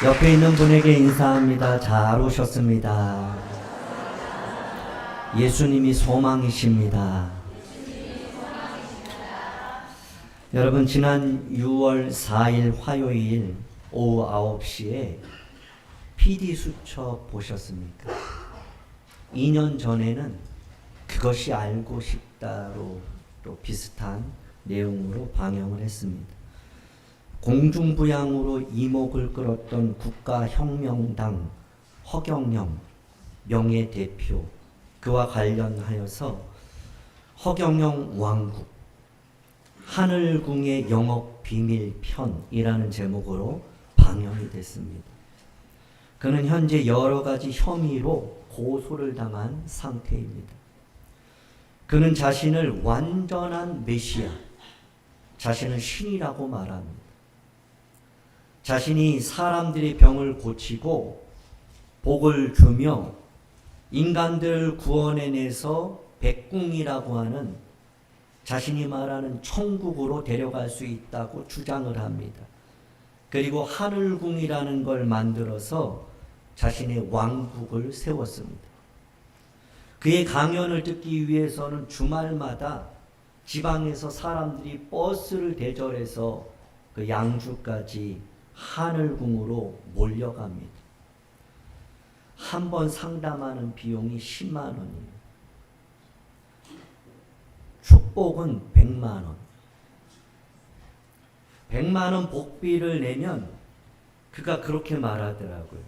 옆에 있는 분에게 인사합니다. 잘 오셨습니다. 예수님이 소망이십니다. 여러분, 지난 6월 4일 화요일 오후 9시에 PD수첩 보셨습니까? 2년 전에는 그것이 알고 싶다로 또 비슷한 내용으로 방영을 했습니다. 공중부양으로 이목을 끌었던 국가혁명당 허경영 명예대표, 그와 관련하여서 허경영 왕국 하늘궁의 영업비밀편이라는 제목으로 방영이 됐습니다. 그는 현재 여러 가지 혐의로 고소를 당한 상태입니다. 그는 자신을 완전한 메시아, 자신을 신이라고 말합니다. 자신이 사람들의 병을 고치고 복을 주며 인간들을 구원해내서 백궁이라고 하는 자신이 말하는 천국으로 데려갈 수 있다고 주장을 합니다. 그리고 하늘궁이라는 걸 만들어서 자신의 왕국을 세웠습니다. 그의 강연을 듣기 위해서는 주말마다 지방에서 사람들이 버스를 대절해서 그 양주까지 하늘궁으로 몰려갑니다. 한 번 상담하는 비용이 10만 원이에요. 축복은 100만 원. 100만 원 복비를 내면 그가 그렇게 말하더라고요.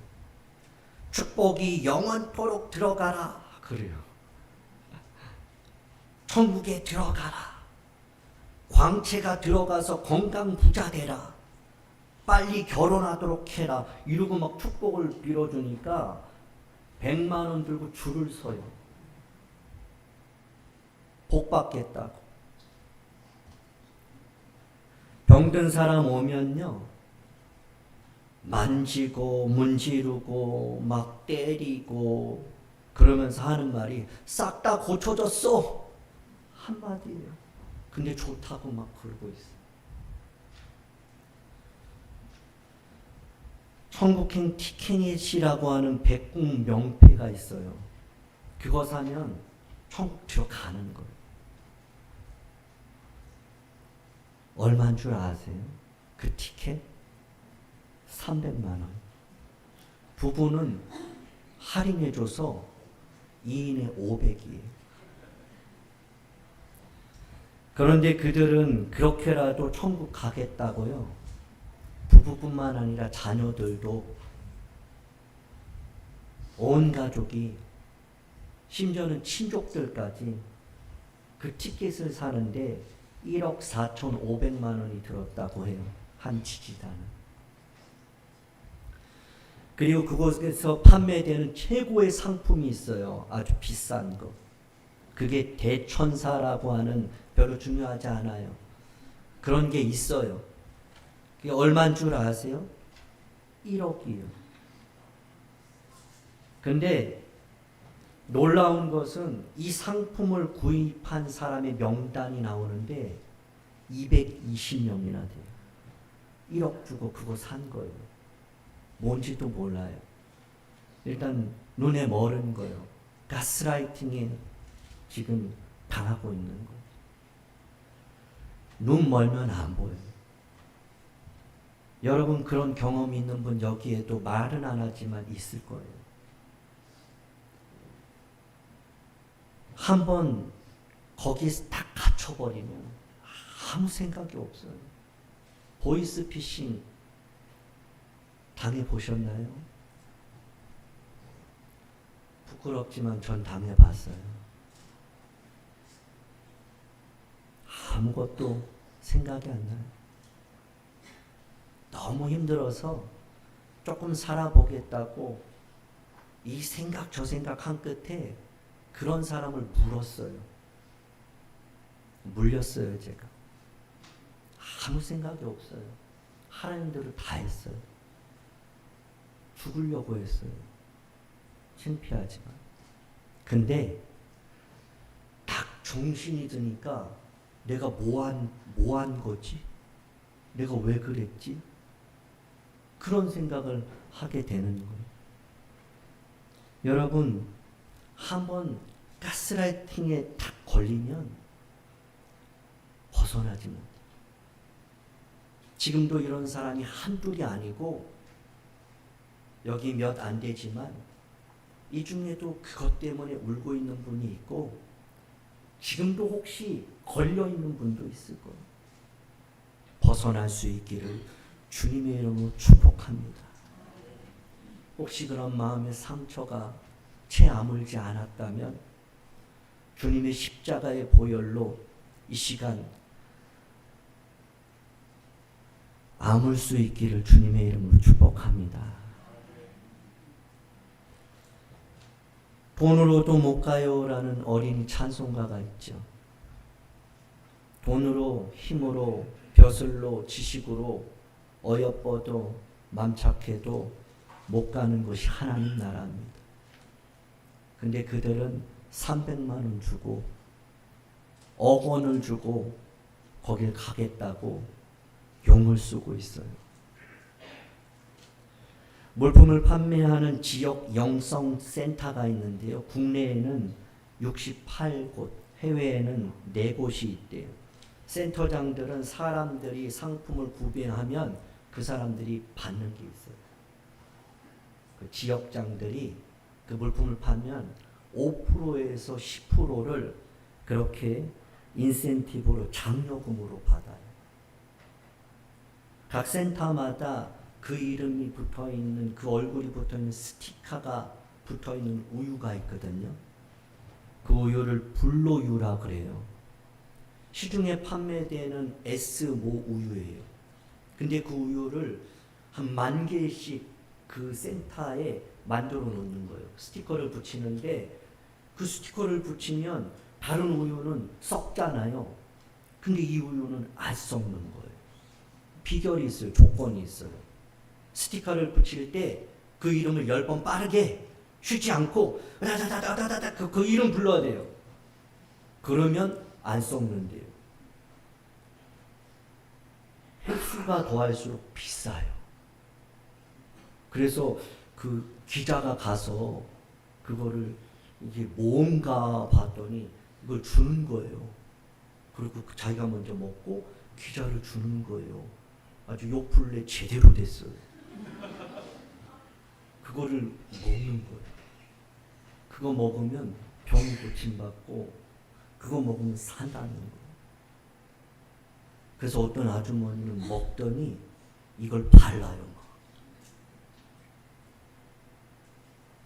축복이 영원토록 들어가라. 그래요. 천국에 들어가라. 광채가 들어가서 건강 부자 되라. 빨리 결혼하도록 해라. 이러고 막 축복을 빌어주니까 100만 원 들고 줄을 서요. 복 받겠다고. 병든 사람 오면요, 만지고 문지르고 막 때리고 그러면서 하는 말이 싹 다 고쳐졌어 한마디예요. 근데 좋다고 막 그러고 있어요. 천국행 티켓이라고 하는 백궁 명패가 있어요. 그거 사면 천국 들어가는 거예요. 얼마인 줄 아세요? 그 티켓? 300만 원. 부부는 할인해줘서 2인에 500이에요. 그런데 그들은 그렇게라도 천국 가겠다고요. 부부뿐만 아니라 자녀들도, 온 가족이, 심지어는 친족들까지 그 티켓을 사는데 1억 4,500만 원이 들었다고 해요. 한 지지단은. 그리고 그곳에서 판매되는 최고의 상품이 있어요. 아주 비싼 거. 그게 대천사라고 하는, 별로 중요하지 않아요. 그런 게 있어요. 그게 얼마인 줄 아세요? 1억이요. 근데 놀라운 것은 이 상품을 구입한 사람의 명단이 나오는데 220명이나 돼요. 1억 주고 그거 산 거예요. 뭔지도 몰라요. 일단 눈에 멀은 거예요. 가스라이팅에 지금 당하고 있는 거예요. 눈 멀면 안 보여요. 여러분, 그런 경험이 있는 분 여기에도 말은 안 하지만 있을 거예요. 한번 거기에 딱 갇혀버리면 아무 생각이 없어요. 보이스피싱 당해보셨나요? 부끄럽지만 전 당해봤어요. 아무것도 생각이 안 나요. 너무 힘들어서 조금 살아보겠다고 이 생각 저 생각 한 끝에 그런 사람을 물었어요. 물렸어요, 제가. 아무 생각이 없어요. 하라는 대로 다 했어요. 죽으려고 했어요. 창피하지만. 근데 딱 정신이 드니까 내가 뭐 한 거지? 내가 왜 그랬지? 그런 생각을 하게 되는 거예요. 여러분, 한번 가스라이팅에 딱 걸리면 벗어나지 못해요. 지금도 이런 사람이 한둘이 아니고 여기 몇 안 되지만 이 중에도 그것 때문에 울고 있는 분이 있고 지금도 혹시 걸려 있는 분도 있을 거예요. 벗어날 수 있기를 주님의 이름으로 축복합니다. 혹시 그런 마음의 상처가 채 아물지 않았다면 주님의 십자가의 보혈로 이 시간 아물 수 있기를 주님의 이름으로 축복합니다. 돈으로도 못 가요라는 어린이 찬송가가 있죠. 돈으로, 힘으로, 벼슬로, 지식으로 어여뻐도 맘착해도 못 가는 것이 하나님 나라입니다. 근데 그들은 300만 원 주고 1억 원을 주고 거길 가겠다고 용을 쓰고 있어요. 물품을 판매하는 지역 영성센터가 있는데요. 국내에는 68곳, 해외에는 4곳이 있대요. 센터장들은 사람들이 상품을 구매하면 그 사람들이 받는 게 있어요. 그 지역장들이 그 물품을 팔면 5%에서 10%를 그렇게 인센티브로 장려금으로 받아요. 각 센터마다 그 이름이 붙어있는, 그 얼굴이 붙어있는 스티커가 붙어있는 우유가 있거든요. 그 우유를 불로유라 그래요. 시중에 판매되는 S모 우유예요. 근데 그 우유를 한 10,000개씩 그 센터에 만들어 놓는 거예요. 스티커를 붙이는데 그 스티커를 붙이면 다른 우유는 썩잖아요. 근데 이 우유는 안 썩는 거예요. 비결이 있어요. 조건이 있어요. 스티커를 붙일 때 그 이름을 10번 빠르게 쉬지 않고 다다다다다다 그 이름 불러야 돼요. 그러면 안 썩는데요. 횟수가 더할수록 비싸요. 그래서 그 기자가 가서 그거를 이게 뭔가 봤더니 이걸 주는 거예요. 그리고 자기가 먼저 먹고 기자를 주는 거예요. 아주 욕풀레 제대로 됐어요. 그거를 먹는 거예요. 그거 먹으면 병이 고침받고 그거 먹으면 산다는 거예요. 그래서 어떤 아주머니는 먹더니 이걸 발라요.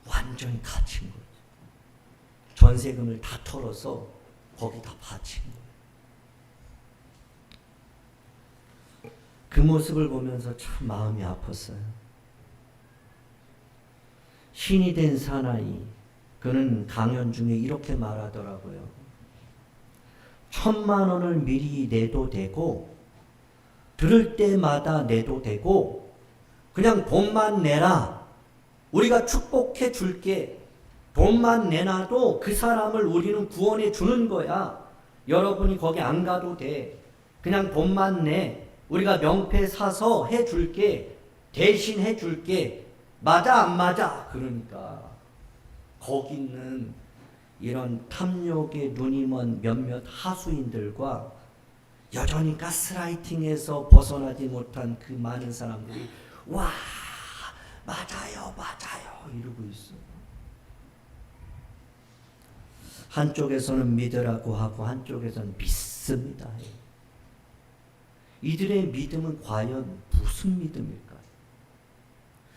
완전히 갇힌 거예요. 전세금을 다 털어서 거기다 바친 거예요. 그 모습을 보면서 참 마음이 아팠어요. 신이 된 사나이, 그는 강연 중에 이렇게 말하더라고요. 1,000만 원을 미리 내도 되고 들을 때마다 내도 되고 그냥 돈만 내라. 우리가 축복해 줄게. 돈만 내놔도 그 사람을 우리는 구원해 주는 거야. 여러분이 거기 안 가도 돼. 그냥 돈만 내. 우리가 명패 사서 해 줄게. 대신 해 줄게. 맞아 안 맞아? 그러니까 거기 있는 이런 탐욕에 눈이 먼 몇몇 하수인들과 여전히 가스라이팅에서 벗어나지 못한 그 많은 사람들이 와 맞아요 맞아요 이러고 있어요. 한쪽에서는 믿으라고 하고 한쪽에서는 믿습니다. 이들의 믿음은 과연 무슨 믿음일까요?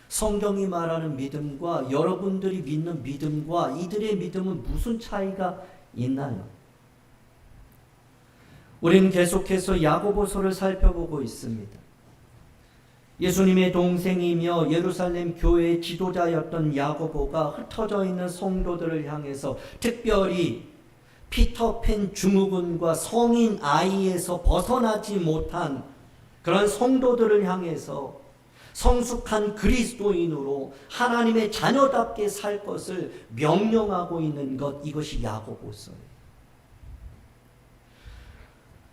성경이 말하는 믿음과 여러분들이 믿는 믿음과 이들의 믿음은 무슨 차이가 있나요? 우리는 계속해서 야고보서를 살펴보고 있습니다. 예수님의 동생이며 예루살렘 교회의 지도자였던 야고보가 흩어져 있는 성도들을 향해서 특별히 피터팬 증후군과 성인 아이에서 벗어나지 못한 그런 성도들을 향해서 성숙한 그리스도인으로 하나님의 자녀답게 살 것을 명령하고 있는 것, 이것이 야고보서예요.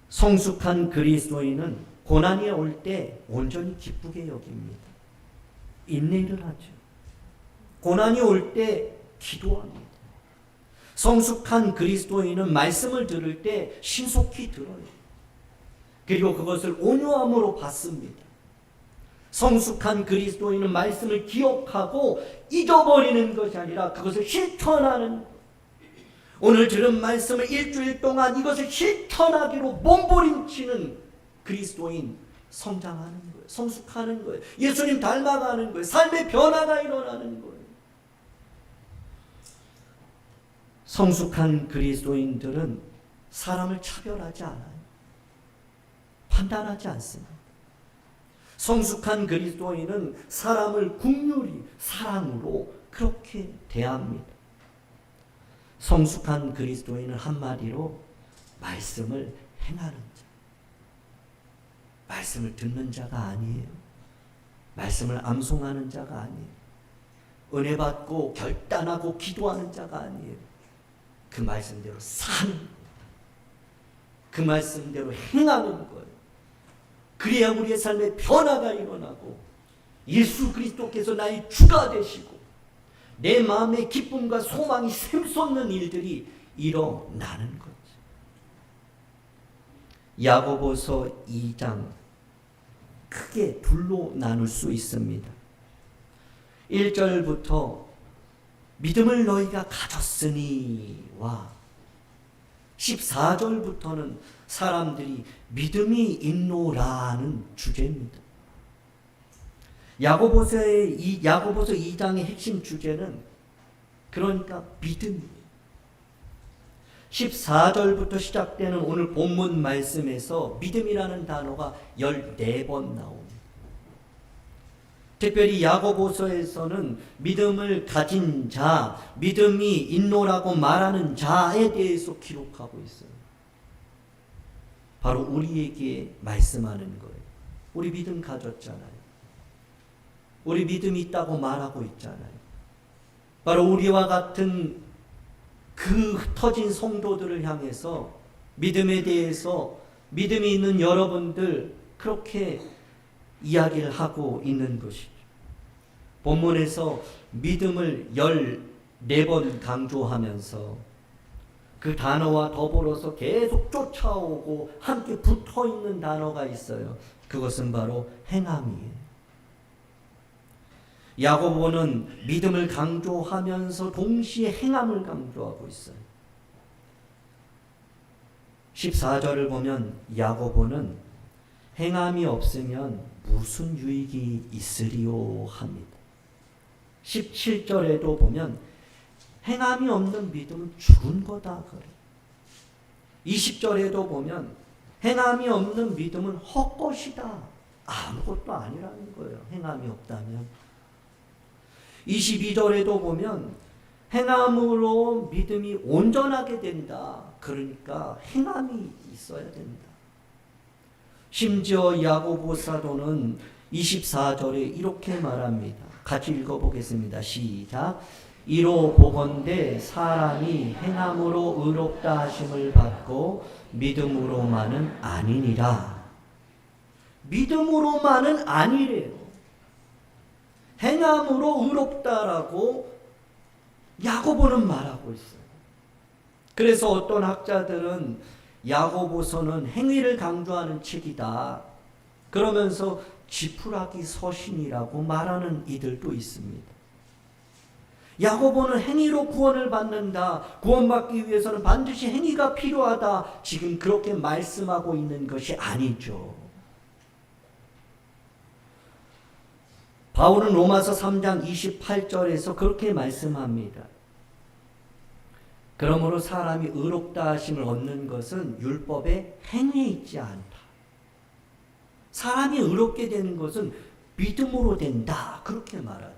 성숙한 그리스도인은 고난이 올 때 온전히 기쁘게 여깁니다. 인내를 하죠. 고난이 올 때 기도합니다. 성숙한 그리스도인은 말씀을 들을 때 신속히 들어요. 그리고 그것을 온유함으로 받습니다. 성숙한 그리스도인은 말씀을 기억하고 잊어버리는 것이 아니라 그것을 실천하는 것. 오늘 들은 말씀을 일주일 동안 이것을 실천하기로 몸부림치는 그리스도인 성장하는 거예요. 성숙하는 거예요. 예수님 닮아가는 거예요. 삶의 변화가 일어나는 거예요. 성숙한 그리스도인들은 사람을 차별하지 않아요. 판단하지 않습니다. 성숙한 그리스도인은 사람을 긍휼히 사랑으로 그렇게 대합니다. 성숙한 그리스도인은 한마디로 말씀을 행하는 자. 말씀을 듣는 자가 아니에요. 말씀을 암송하는 자가 아니에요. 은혜 받고 결단하고 기도하는 자가 아니에요. 그 말씀대로 사는 거예요. 그 말씀대로 행하는 거예요. 그래야 우리의 삶에 변화가 일어나고 예수 그리스도께서 나의 주가 되시고 내 마음의 기쁨과 소망이 샘솟는 일들이 일어나는 거죠. 야고보서 2장 크게 둘로 나눌 수 있습니다. 1절부터 믿음을 너희가 가졌으니와 14절부터는 사람들이 믿음이 있노라는 주제입니다. 야고보서 2장의 핵심 주제는 그러니까 믿음이에요. 14절부터 시작되는 오늘 본문 말씀에서 믿음이라는 단어가 14번 나옵니다. 특별히 야고보서에서는 믿음을 가진 자, 믿음이 있노라고 말하는 자에 대해서 기록하고 있어요. 바로 우리에게 말씀하는 거예요. 우리 믿음 가졌잖아요. 우리 믿음이 있다고 말하고 있잖아요. 바로 우리와 같은 그 흩어진 성도들을 향해서 믿음에 대해서 믿음이 있는 여러분들 그렇게 이야기를 하고 있는 것이죠. 본문에서 믿음을 14번 강조하면서 그 단어와 더불어서 계속 쫓아오고 함께 붙어있는 단어가 있어요. 그것은 바로 행함이에요. 야고보는 믿음을 강조하면서 동시에 행함을 강조하고 있어요. 14절을 보면 야고보는 행함이 없으면 무슨 유익이 있으리요 합니다. 17절에도 보면 행함이 없는 믿음은 죽은 거다 그래. 20절에도 보면 행함이 없는 믿음은 헛것이다. 아무것도 아니라는 거예요. 행함이 없다면. 22절에도 보면 행함으로 믿음이 온전하게 된다. 그러니까 행함이 있어야 된다. 심지어 야고보 사도는 24절에 이렇게 말합니다. 같이 읽어보겠습니다. 시작. 이로 보건대 사람이 행함으로 의롭다 하심을 받고 믿음으로만은 아니니라. 믿음으로만은 아니래요. 행함으로 의롭다라고 야고보는 말하고 있어요. 그래서 어떤 학자들은 야고보서는 행위를 강조하는 책이다. 그러면서 지푸라기 서신이라고 말하는 이들도 있습니다. 야고보는 행위로 구원을 받는다. 구원받기 위해서는 반드시 행위가 필요하다. 지금 그렇게 말씀하고 있는 것이 아니죠. 바울은 로마서 3장 28절에서 그렇게 말씀합니다. 그러므로 사람이 의롭다 하심을 얻는 것은 율법의 행위에 있지 않다. 사람이 의롭게 되는 것은 믿음으로 된다. 그렇게 말하죠.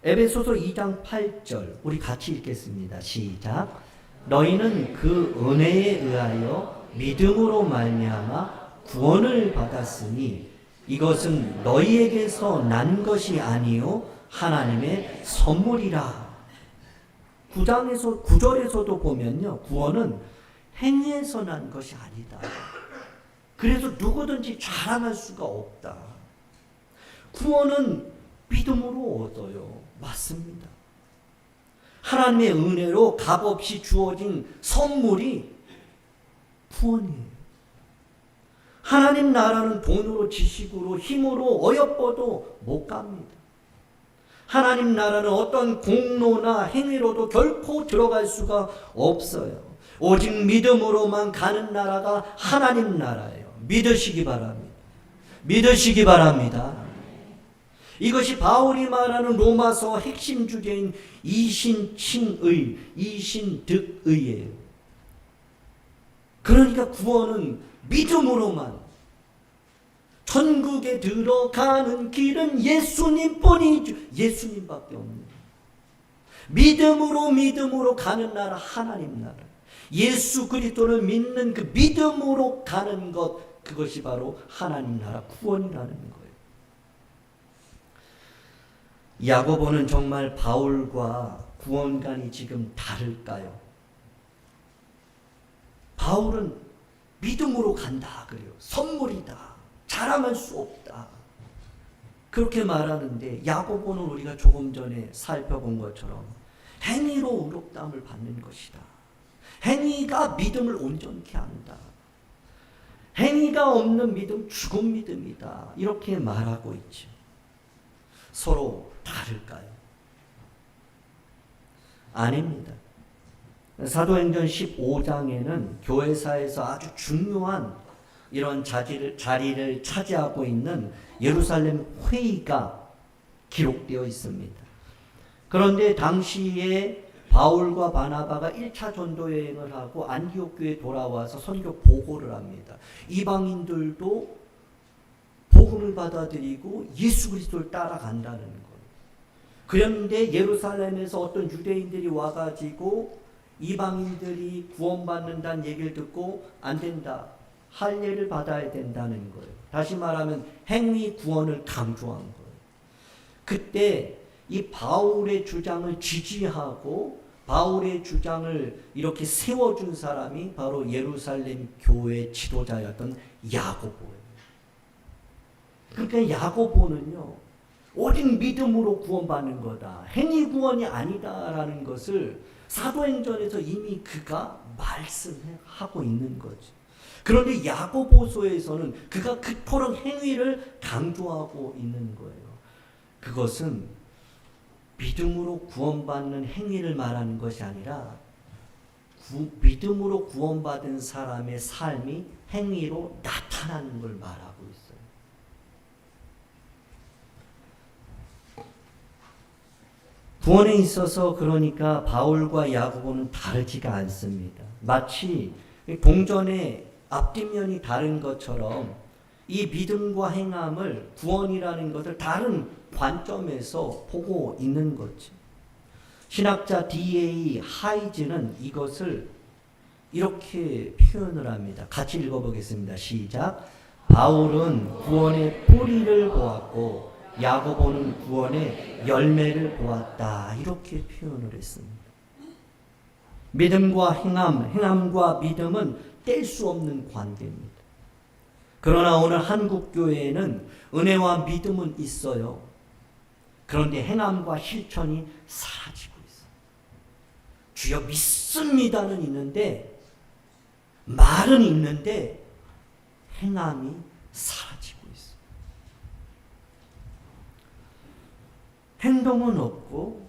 에베소서 2장 8절 우리 같이 읽겠습니다. 시작. 너희는 그 은혜에 의하여 믿음으로 말미암아 구원을 받았으니 이것은 너희에게서 난 것이 아니요 하나님의 선물이라. 9절에서도 보면요. 구원은 행위에서 난 것이 아니다. 그래서 누구든지 자랑할 수가 없다. 구원은 믿음으로 얻어요. 맞습니다. 하나님의 은혜로 값없이 주어진 선물이 구원이에요. 하나님 나라는 돈으로, 지식으로, 힘으로 어여뻐도 못 갑니다. 하나님 나라는 어떤 공로나 행위로도 결코 들어갈 수가 없어요. 오직 믿음으로만 가는 나라가 하나님 나라예요. 믿으시기 바랍니다. 믿으시기 바랍니다. 이것이 바울이 말하는 로마서 핵심 주제인 이신칭의, 이신득의예요. 그러니까 구원은 믿음으로만, 천국에 들어가는 길은 예수님뿐이죠. 예수님밖에 없는 믿음으로 가는 나라, 하나님 나라. 예수 그리스도를 믿는 그 믿음으로 가는 것, 그것이 바로 하나님 나라 구원이라는 거예요. 야고보는 정말 바울과 구원관이 지금 다를까요? 바울은 믿음으로 간다 그래요. 선물이다. 자랑할 수 없다. 그렇게 말하는데 야고보는 우리가 조금 전에 살펴본 것처럼 행위로 의롭다함을 받는 것이다. 행위가 믿음을 온전케 한다. 행위가 없는 믿음 죽은 믿음이다. 이렇게 말하고 있죠. 서로 다를까요? 아닙니다. 사도행전 15장에는 교회사에서 아주 중요한 이런 자리를 차지하고 있는 예루살렘 회의가 기록되어 있습니다. 그런데 당시에 바울과 바나바가 1차 전도 여행을 하고 안디옥 교회에 돌아와서 선교 보고를 합니다. 이방인들도 복음을 받아들이고 예수 그리스도를 따라간다는 거예요. 그런데 예루살렘에서 어떤 유대인들이 와가지고 이방인들이 구원받는다는 얘기를 듣고 안 된다. 할례를 받아야 된다는 거예요. 다시 말하면 행위 구원을 강조한 거예요. 그때 이 바울의 주장을 지지하고 바울의 주장을 이렇게 세워준 사람이 바로 예루살렘 교회 지도자였던 야고보예요. 그러니까 야고보는요, 오직 믿음으로 구원받는 거다. 행위 구원이 아니다라는 것을 사도행전에서 이미 그가 말씀하고 있는 거죠. 그런데 야고보서에서는 그가 그토록 행위를 강조하고 있는 거예요. 그것은 믿음으로 구원받는 행위를 말하는 것이 아니라 믿음으로 구원받은 사람의 삶이 행위로 나타나는 걸 말하고 있어요. 구원에 있어서 그러니까 바울과 야고보는 다르지가 않습니다. 마치 동전의 앞뒷면이 다른 것처럼 이 믿음과 행함을, 구원이라는 것을 다른 관점에서 보고 있는 거죠. 신학자 D.A. 하이즈는 이것을 이렇게 표현을 합니다. 같이 읽어보겠습니다. 시작. 바울은 구원의 뿌리를 보았고 야고보는 구원의 열매를 보았다. 이렇게 표현을 했습니다. 믿음과 행함, 행함과 믿음은 뗄 수 없는 관계입니다. 그러나 오늘 한국 교회에는 은혜와 믿음은 있어요. 그런데 행함과 실천이 사라지고 있어요. 주여 믿습니다는 있는데, 말은 있는데 행함이 사라지고 있어요. 행동은 없고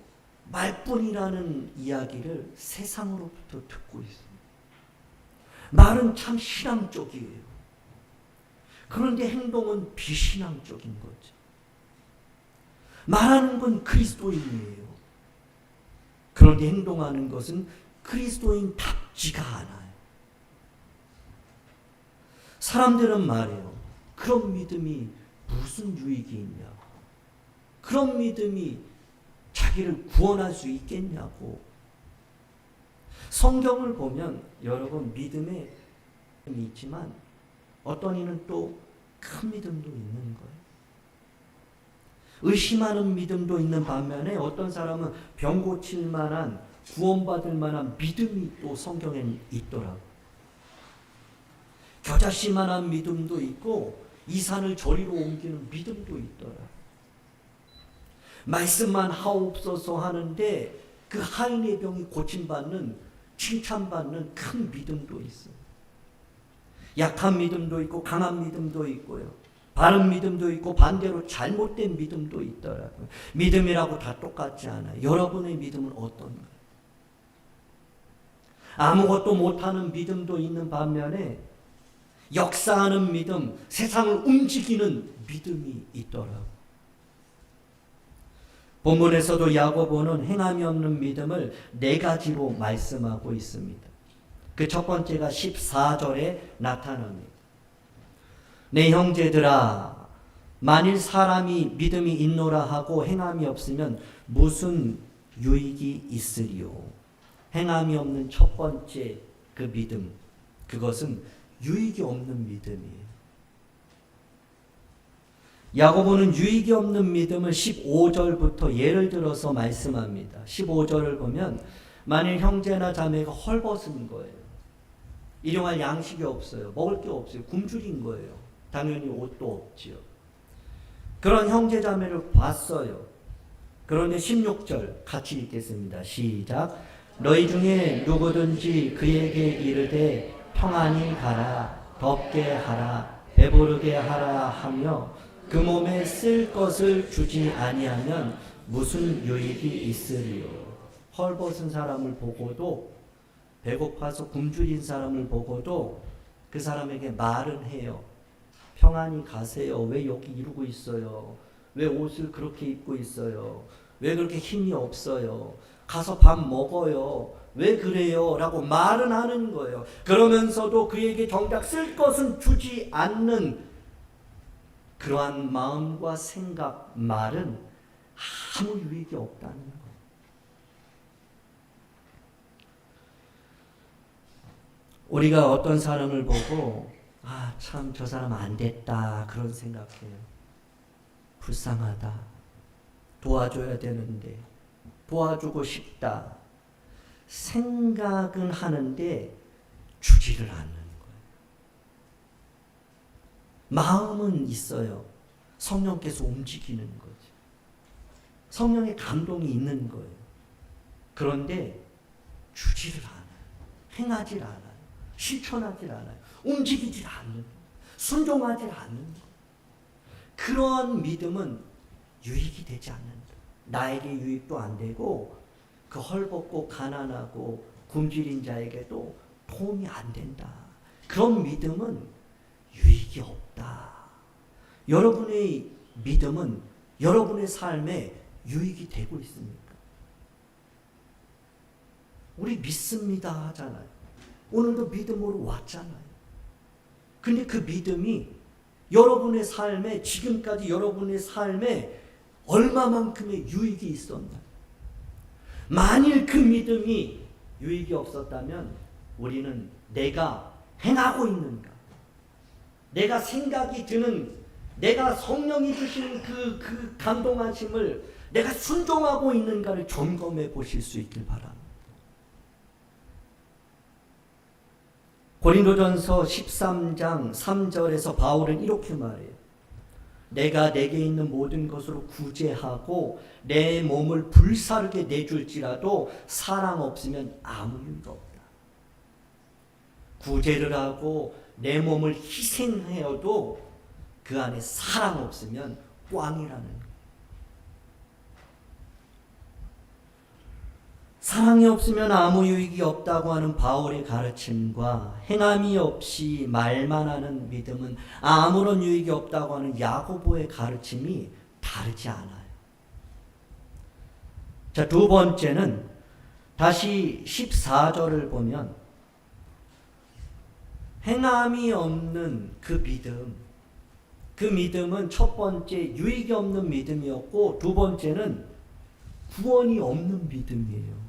말뿐이라는 이야기를 세상으로부터 듣고 있어요. 말은 참 신앙적이에요. 그런데 행동은 비신앙적인 거죠. 말하는 건 그리스도인이에요. 그런데 행동하는 것은 그리스도인답지가 않아요. 사람들은 말해요. 그런 믿음이 무슨 유익이 있냐고. 그런 믿음이 자기를 구원할 수 있겠냐고. 성경을 보면 여러분 믿음에 있지만 어떤 이는 또 큰 믿음도 있는 거예요. 의심하는 믿음도 있는 반면에 어떤 사람은 병 고칠 만한, 구원받을 만한 믿음이 또 성경에 있더라고요. 겨자씨만한 믿음도 있고 이산을 저리로 옮기는 믿음도 있더라. 말씀만 하옵소서 하는데 그 하인의 병이 고침받는, 칭찬받는 큰 믿음도 있어요. 약한 믿음도 있고 강한 믿음도 있고요. 바른 믿음도 있고 반대로 잘못된 믿음도 있더라고요. 믿음이라고 다 똑같지 않아요. 여러분의 믿음은 어떤가요? 아무것도 못하는 믿음도 있는 반면에 역사하는 믿음, 세상을 움직이는 믿음이 있더라고요. 본문에서도 야고보는 행함이 없는 믿음을 4가지로 말씀하고 있습니다. 그 첫 번째가 14절에 나타납니다. 내 형제들아, 만일 사람이 믿음이 있노라 하고 행함이 없으면 무슨 유익이 있으리요. 행함이 없는 첫 번째 그 믿음, 그것은 유익이 없는 믿음이에요. 야고보는 유익이 없는 믿음을 15절부터 예를 들어서 말씀합니다. 15절을 보면 만일 형제나 자매가 헐벗은 거예요. 일용할 양식이 없어요. 먹을 게 없어요. 굶주린 거예요. 당연히 옷도 없지요. 그런 형제 자매를 봤어요. 그런데 16절 같이 읽겠습니다. 시작. 너희 중에 누구든지 그에게 이르되 평안히 가라, 덥게 하라, 배부르게 하라 하며 그 몸에 쓸 것을 주지 아니하면 무슨 유익이 있으리요. 헐벗은 사람을 보고도, 배고파서 굶주린 사람을 보고도 그 사람에게 말은 해요. 평안히 가세요. 왜 여기 이러고 있어요? 왜 옷을 그렇게 입고 있어요? 왜 그렇게 힘이 없어요? 가서 밥 먹어요. 왜 그래요? 라고 말은 하는 거예요. 그러면서도 그에게 정작 쓸 것은 주지 않는 그러한 마음과 생각, 말은 아무 유익이 없다는 거예요. 우리가 어떤 사람을 보고 참 저 사람 안 됐다 그런 생각해요. 불쌍하다. 도와줘야 되는데, 도와주고 싶다 생각은 하는데 주지를 않는 거예요. 마음은 있어요. 성령께서 움직이는 거죠. 성령의 감동이 있는 거예요. 그런데 주지를 않아요. 행하질 않아요. 실천하질 않아요. 움직이질 않는 거예요. 순종하질 않는 거예요. 그러한 믿음은 유익이 되지 않는다. 나에게 유익도 안 되고 그 헐벗고 가난하고 굶주린 자에게도 도움이 안 된다. 그런 믿음은 유익이 없다. 여러분의 믿음은 여러분의 삶에 유익이 되고 있습니까? 우리 믿습니다 하잖아요. 오늘도 믿음으로 왔잖아요. 근데 그 믿음이 여러분의 삶에, 지금까지 여러분의 삶에 얼마만큼의 유익이 있었나? 만일 그 믿음이 유익이 없었다면 우리는 내가 행하고 있는가? 내가 생각이 드는, 내가 성령이 주시는 그 감동하심을 내가 순종하고 있는가를 점검해 보실 수 있길 바랍니다. 고린도전서 13장 3절에서 바울은 이렇게 말해요. 내가 내게 있는 모든 것으로 구제하고 내 몸을 불사르게 내줄지라도 사랑 없으면 아무 의미가 없다. 구제를 하고 내 몸을 희생하여도 그 안에 사랑 없으면 꽝이라는 거예요. 사랑이 없으면 아무 유익이 없다고 하는 바울의 가르침과 행함이 없이 말만 하는 믿음은 아무런 유익이 없다고 하는 야고보의 가르침이 다르지 않아요. 자, 두 번째는 다시 14절을 보면 행함이 없는 그 믿음, 그 믿음은 첫 번째 유익이 없는 믿음이었고 두 번째는 구원이 없는 믿음이에요.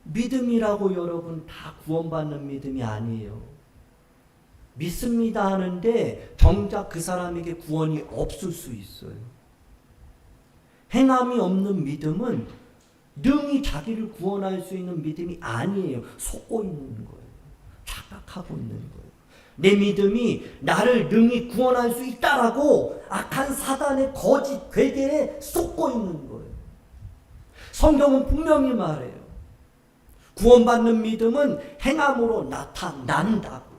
믿음이라고 여러분 다 구원받는 믿음이 아니에요. 믿습니다 하는데 정작 그 사람에게 구원이 없을 수 있어요. 행함이 없는 믿음은 능히 자기를 구원할 수 있는 믿음이 아니에요. 속고 있는 거예요. 착각하고 있는 거예요. 내 믿음이 나를 능히 구원할 수 있다라고 악한 사단의 거짓 괴계에 속고 있는 거예요. 성경은 분명히 말해요. 구원받는 믿음은 행함으로 나타난다고.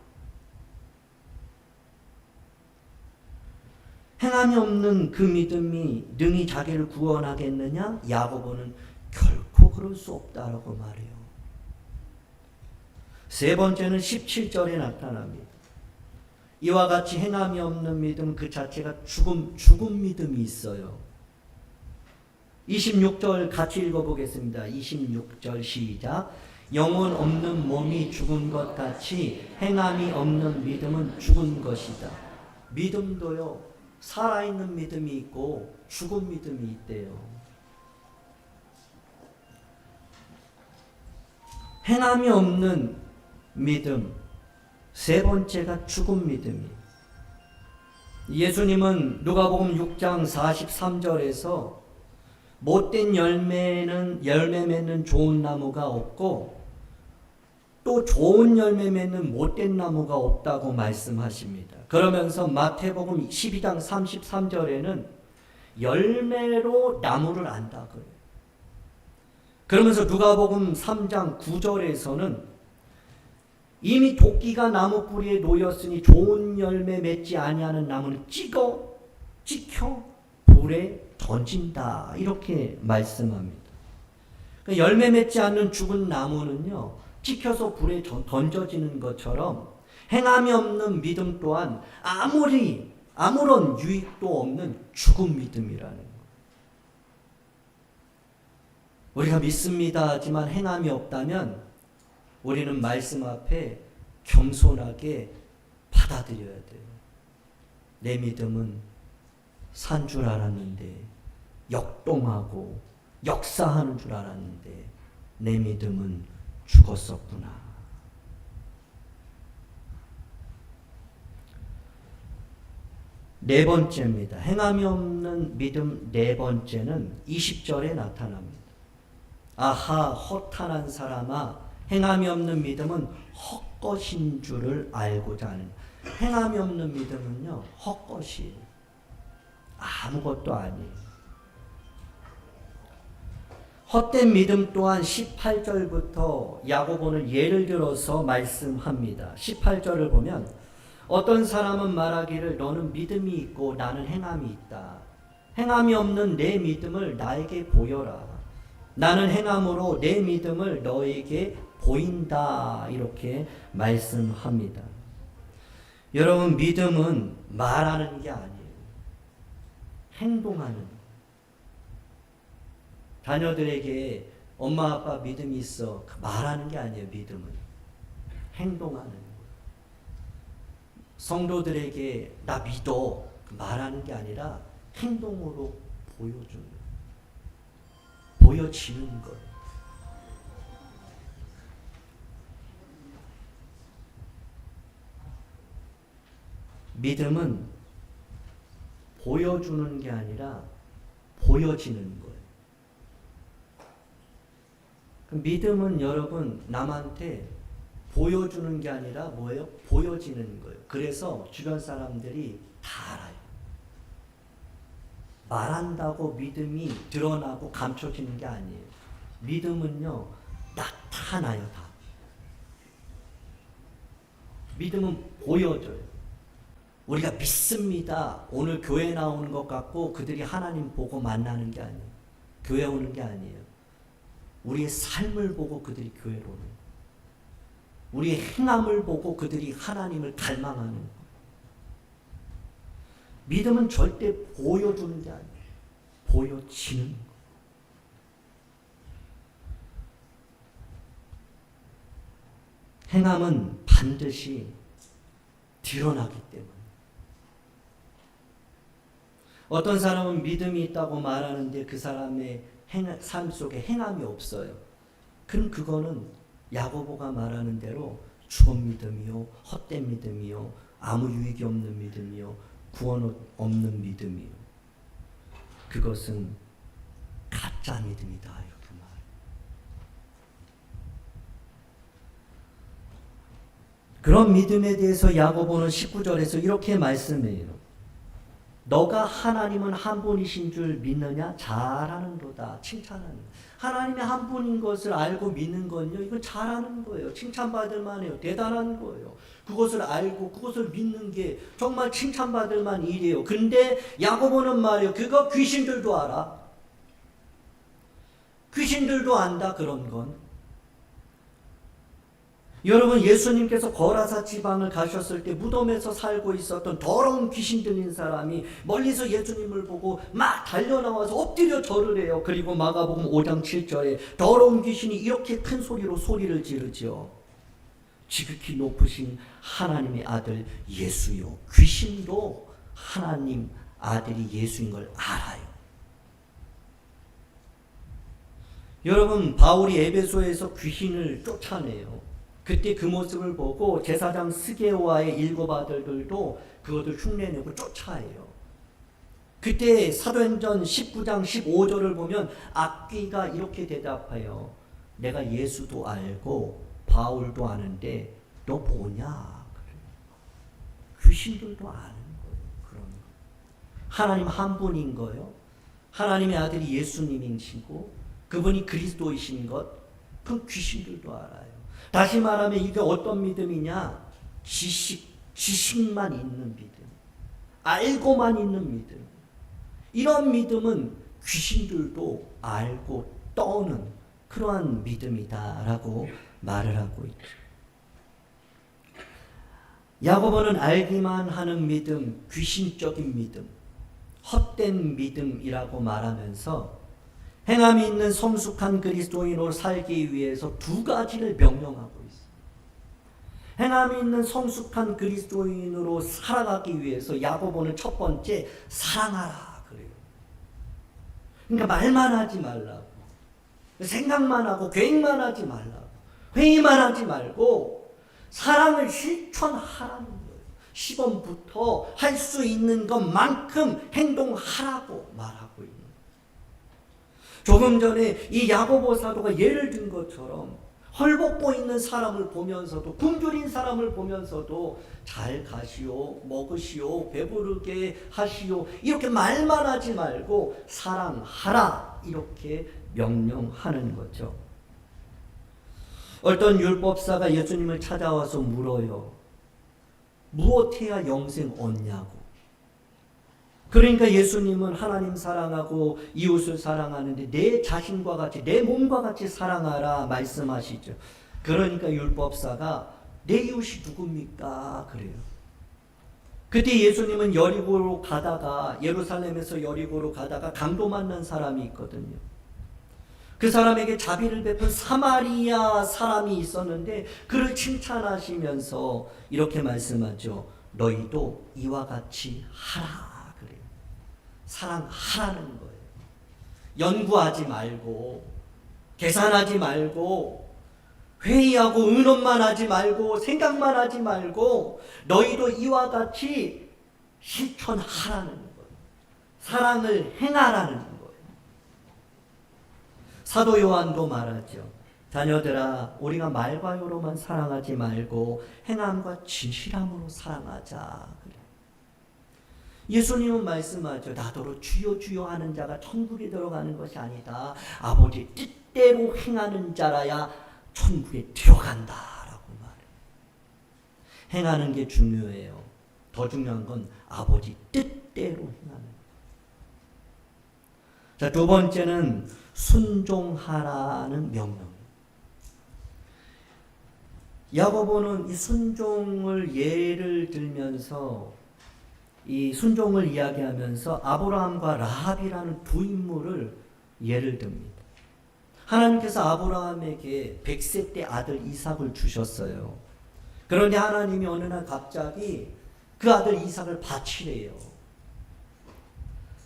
행함이 없는 그 믿음이 능히 자기를 구원하겠느냐? 야고보는 결코 그럴 수 없다라고 말해요. 세 번째는 17절에 나타납니다. 이와 같이 행함이 없는 믿음 그 자체가 죽은 믿음이 있어요. 26절 같이 읽어보겠습니다. 26절 시작. 영혼 없는 몸이 죽은 것 같이 행함이 없는 믿음은 죽은 것이다. 믿음도요, 살아있는 믿음이 있고 죽은 믿음이 있대요. 행함이 없는 믿음, 세 번째가 죽은 믿음이. 예수님은 누가복음 6장 43절에서 못된 열매 맺는 좋은 나무가 없고 또 좋은 열매 맺는 못된 나무가 없다고 말씀하십니다. 그러면서 마태복음 12장 33절에는 열매로 나무를 안다 그래요. 그러면서 누가복음 3장 9절에서는 이미 도끼가 나무 뿌리에 놓였으니 좋은 열매 맺지 아니하는 나무는 찍혀 불에 던진다 이렇게 말씀합니다. 그러니까 열매 맺지 않는 죽은 나무는요, 찍혀서 불에 던져지는 것처럼 행함이 없는 믿음 또한 아무런 유익도 없는 죽은 믿음이라는 거예요. 우리가 믿습니다 하지만 행함이 없다면 우리는 말씀 앞에 겸손하게 받아들여야 돼요. 내 믿음은 산 줄 알았는데 역동하고 역사하는 줄 알았는데 내 믿음은 죽었었구나. 네 번째입니다. 행함이 없는 믿음 네 번째는 20절에 나타납니다. 아하 허탄한 사람아, 행함이 없는 믿음은 헛것인 줄을 알고자 하는. 행함이 없는 믿음은요, 헛것이에요. 아무것도 아니에요. 헛된 믿음 또한 18절부터 야고보는 예를 들어서 말씀합니다. 18절을 보면 어떤 사람은 말하기를 너는 믿음이 있고 나는 행함이 있다. 행함이 없는 내 믿음을 나에게 보여라. 나는 행함으로 내 믿음을 너에게 보인다. 이렇게 말씀합니다. 여러분, 믿음은 말하는 게 아니에요. 행동하는. 자녀들에게 엄마 아빠 믿음이 있어 말하는 게 아니에요. 믿음은 행동하는 거예요. 성도들에게 나 믿어 말하는 게 아니라 행동으로 보여지는 거예요. 믿음은 보여주는 게 아니라 보여지는 거예요. 믿음은 여러분 남한테 보여주는 게 아니라 뭐예요? 보여지는 거예요. 그래서 주변 사람들이 다 알아요. 말한다고 믿음이 드러나고 감춰지는 게 아니에요. 믿음은요, 나타나요, 다. 믿음은 보여져요. 우리가 믿습니다. 오늘 교회 나오는 것 같고 그들이 하나님 보고 만나는 게 아니에요. 교회 오는 게 아니에요. 우리의 삶을 보고 그들이 교회로 오는 거예요. 우리의 행함을 보고 그들이 하나님을 갈망하는 거예요. 믿음은 절대 보여주는 게 아니에요. 보여지는 거예요. 행함은 반드시 드러나기 때문에. 어떤 사람은 믿음이 있다고 말하는데 그 사람의 삶 속에 행함이 없어요. 그럼 그거는 야고보가 말하는 대로 죽은 믿음이요, 헛된 믿음이요, 아무 유익이 없는 믿음이요, 구원 없는 믿음이요. 그것은 가짜 믿음이다 이렇게 말해요. 그런 믿음에 대해서 야고보는 19절에서 이렇게 말씀해요. 너가 하나님은 한 분이신 줄 믿느냐? 잘하는도다. 칭찬하는. 하나님이 한 분인 것을 알고 믿는 건요, 이건 잘하는 거예요. 칭찬받을 만해요. 대단한 거예요. 그것을 알고 그것을 믿는 게 정말 칭찬받을 만 일이에요. 근데 야고보는 말이에요. 그거 귀신들도 알아. 귀신들도 안다, 그런 건. 여러분, 예수님께서 거라사 지방을 가셨을 때 무덤에서 살고 있었던 더러운 귀신 들린 사람이 멀리서 예수님을 보고 막 달려나와서 엎드려 절을 해요. 그리고 마가복음 5장 7절에 더러운 귀신이 이렇게 큰 소리로 소리를 지르죠. 지극히 높으신 하나님의 아들 예수요. 귀신도 하나님 아들이 예수인 걸 알아요. 여러분, 바울이 에베소에서 귀신을 쫓아내요. 그때 그 모습을 보고 제사장 스게오와의 7 아들들도 그것을 흉내내고 쫓아해요. 그때 사도행전 19장 15절을 보면 악귀가 이렇게 대답해요. 내가 예수도 알고 바울도 아는데 너 뭐냐? 귀신들도 아는 거예요. 그런 거. 하나님 한 분인 거예요. 하나님의 아들이 예수님이시고 그분이 그리스도이신 것, 그건 귀신들도 알아요. 다시 말하면 이게 어떤 믿음이냐? 지식만 있는 믿음. 알고만 있는 믿음. 이런 믿음은 귀신들도 알고 떠는 그러한 믿음이다라고 말을 하고 있죠. 야고보는 알기만 하는 믿음, 귀신적인 믿음, 헛된 믿음이라고 말하면서 행함이 있는 성숙한 그리스도인으로 살기 위해서 2가지를 명령하고 있습니다. 행함이 있는 성숙한 그리스도인으로 살아가기 위해서 야고보는 첫 번째 사랑하라 그래요. 그러니까 말만 하지 말라고, 생각만 하고 계획만 하지 말라고, 회의만 하지 말고 사랑을 실천하라는 거예요. 시범부터 할 수 있는 것만큼 행동하라고 말하고 있는 거예요. 조금 전에 이 야고보 사도가 예를 든 것처럼 헐벗고 있는 사람을 보면서도, 굶주린 사람을 보면서도 잘 가시오, 먹으시오, 배부르게 하시오, 이렇게 말만 하지 말고 사랑하라, 이렇게 명령하는 거죠. 어떤 율법사가 예수님을 찾아와서 물어요. 무엇해야 영생 얻냐고. 그러니까 예수님은 하나님 사랑하고 이웃을 사랑하는데 내 자신과 같이, 내 몸과 같이 사랑하라 말씀하시죠. 그러니까 율법사가 내 이웃이 누굽니까? 그래요. 그때 예수님은 여리고로 가다가, 예루살렘에서 여리고로 가다가 강도 만난 사람이 있거든요. 그 사람에게 자비를 베푼 사마리아 사람이 있었는데 그를 칭찬하시면서 이렇게 말씀하죠. 너희도 이와 같이 하라. 사랑하라는 거예요. 연구하지 말고, 계산하지 말고, 회의하고 의논만 하지 말고, 생각만 하지 말고 너희도 이와 같이 실천하라는 거예요. 사랑을 행하라는 거예요. 사도 요한도 말하죠. 자녀들아, 우리가 말과 요로만 사랑하지 말고 행함과 진실함으로 사랑하자. 예수님은 말씀하죠. 나더러 주여 주여 하는 자가 천국에 들어가는 것이 아니다. 아버지 뜻대로 행하는 자라야 천국에 들어간다 라고 말해요. 행하는 게 중요해요. 더 중요한 건 아버지 뜻대로 행하는 거예요. 자, 2번째는 순종하라는 명령. 야고보는 이 순종을 예를 들면서, 이 순종을 이야기하면서 아브라함과 라합이라는 2 인물을 예를 듭니다. 하나님께서 아브라함에게 100세 때 아들 이삭을 주셨어요. 그런데 하나님이 어느 날 갑자기 그 아들 이삭을 바치래요.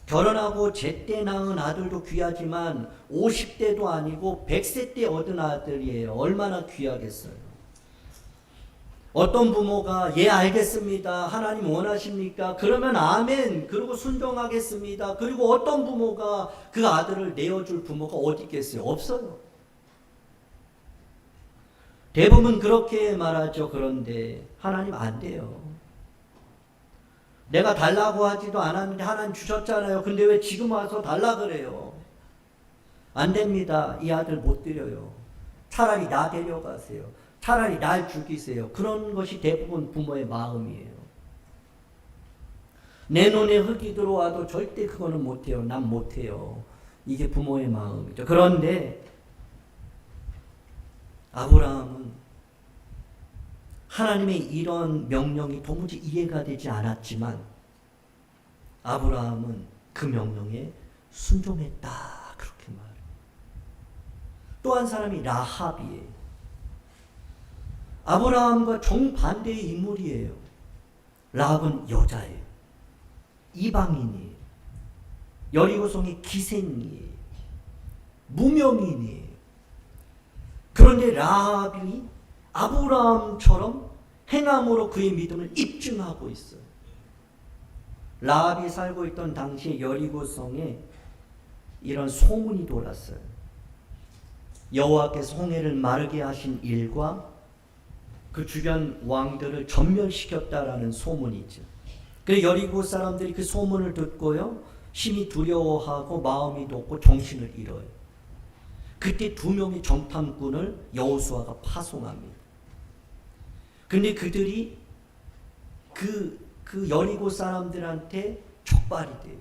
결혼하고 제때 낳은 아들도 귀하지만 50대도 아니고 100세 때 얻은 아들이에요. 얼마나 귀하겠어요. 어떤 부모가 예 알겠습니다. 하나님 원하십니까? 그러면 아멘. 그리고 순종하겠습니다. 그리고 어떤 부모가 그 아들을 내어줄 부모가 어디 있겠어요? 없어요. 대부분 그렇게 말하죠. 그런데 하나님 안 돼요. 내가 달라고 하지도 않았는데 하나님 주셨잖아요. 근데 왜 지금 와서 달라 그래요? 안 됩니다. 이 아들 못 드려요. 차라리 나 데려가세요. 차라리 날 죽이세요. 그런 것이 대부분 부모의 마음이에요. 내 눈에 흙이 들어와도 절대 그거는 못해요. 난 못해요. 이게 부모의 마음이죠. 그런데 아브라함은 하나님의 이런 명령이 도무지 이해가 되지 않았지만 아브라함은 그 명령에 순종했다. 그렇게 말해요. 또 한 사람이 라합이에요. 아브라함과 정반대의 인물이에요. 라합은 여자예요. 이방인이에요. 여리고성의 기생이에요. 무명인이에요. 그런데 라합이 아브라함처럼 행함으로 그의 믿음을 입증하고 있어요. 라합이 살고 있던 당시에 여리고성에 이런 소문이 돌았어요. 여호와께서 홍해를 마르게 하신 일과 그 주변 왕들을 전멸시켰다라는 소문이 있죠. 그래서 여리고 사람들이 그 소문을 듣고요, 심히 두려워하고 마음이 높고 정신을 잃어요. 그때 2명의 정탐꾼을 여호수아가 파송합니다. 근데 그들이 그 여리고 사람들한테 적발이 돼요.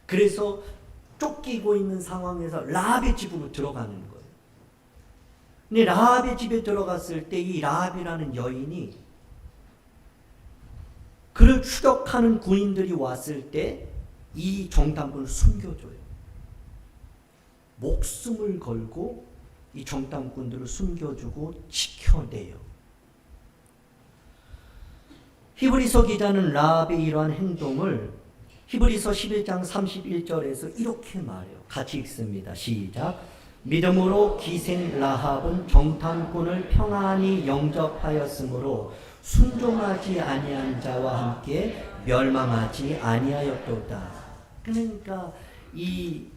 그래서 쫓기고 있는 상황에서 라합의 집으로 들어가는 거예요. 근데 라합의 집에 들어갔을 때 이 라합이라는 여인이 그를 추격하는 군인들이 왔을 때 이 정탐꾼을 숨겨줘요. 목숨을 걸고 이 정탐꾼들을 숨겨주고 지켜내요. 히브리서 기자는 라합의 이러한 행동을 히브리서 11장 31절에서 이렇게 말해요. 같이 읽습니다. 시작. 믿음으로 기생 라합은 정탐꾼을 평안히 영접하였으므로 순종하지 아니한 자와 함께 멸망하지 아니하였도다. 그러니까 이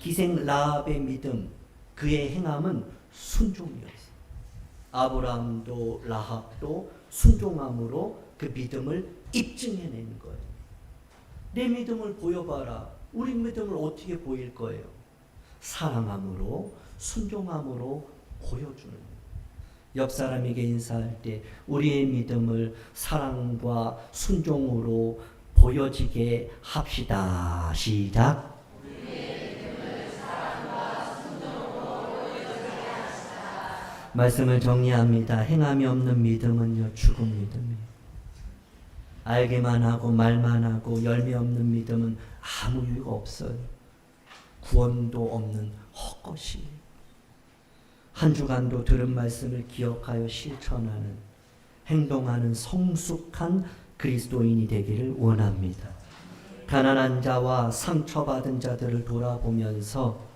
기생 라합의 믿음, 그의 행함은 순종이었어요. 아브라함도 라합도 순종함으로 그 믿음을 입증해낸 거예요. 내 믿음을 보여봐라. 우리 믿음을 어떻게 보일 거예요? 사랑함으로, 순종함으로 보여주는 거예요. 옆 사람에게 인사할 때 우리의 믿음을 사랑과 순종으로 보여지게 합시다. 시작. 말씀을 정리합니다. 행함이 없는 믿음은요, 죽은 믿음이에요. 알기만 하고 말만 하고 열매 없는 믿음은 아무 이유가 없어요. 구원도 없는 헛것이에요. 한 주간도 들은 말씀을 기억하여 실천하는, 행동하는 성숙한 그리스도인이 되기를 원합니다. 가난한 자와 상처받은 자들을 돌아보면서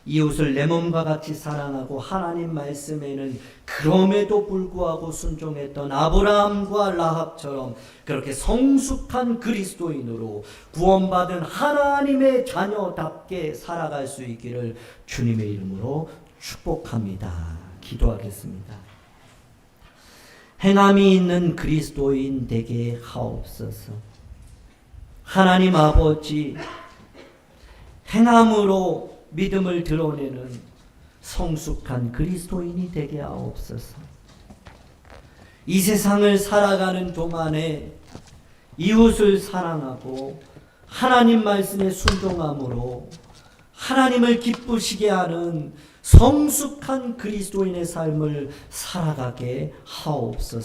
이웃을 내 몸과 같이 사랑하고 하나님 말씀에는 그럼에도 불구하고 순종했던 아브라함과 라합처럼 그렇게 성숙한 그리스도인으로 구원받은 하나님의 자녀답게 살아갈 수 있기를 주님의 이름으로 축복합니다. 기도하겠습니다. 행함이 있는 그리스도인 되게 하옵소서. 하나님 아버지, 행함으로 믿음을 드러내는 성숙한 그리스도인이 되게 하옵소서. 이 세상을 살아가는 동안에 이웃을 사랑하고 하나님 말씀에 순종함으로 하나님을 기쁘시게 하는 성숙한 그리스도인의 삶을 살아가게 하옵소서.